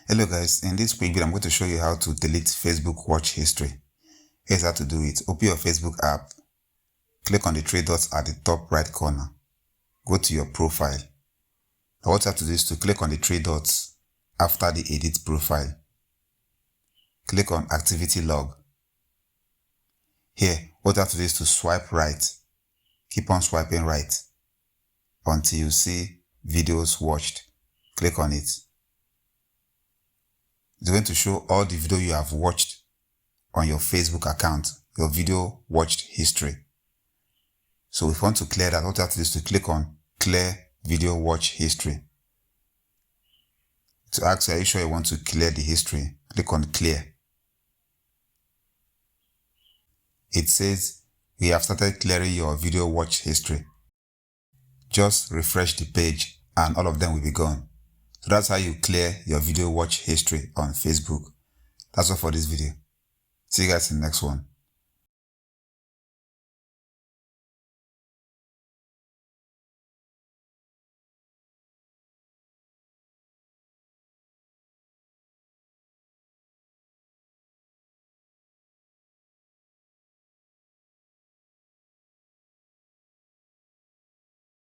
Hello guys, in this quick video I'm going to show you how to delete Facebook watch history. Here's how to do it. Open your Facebook app, click on the three dots at the top right corner, go to your profile. Now what you have to do is to click on the three dots after the edit profile. Click on activity log. Here, what you have to do is to swipe right. Keep on swiping right until you see videos watched. Click on it. It's going to show all the video you have watched on your Facebook account, your video watched history. So if you want to clear that, what you have to do is to click on clear video watch history. To ask, are you sure you want to clear the history? Click on clear. It says we have started clearing your video watch history. Just refresh the page and all of them will be gone. So that's how you clear your video watch history on Facebook. That's all for this video. See you guys in the next one.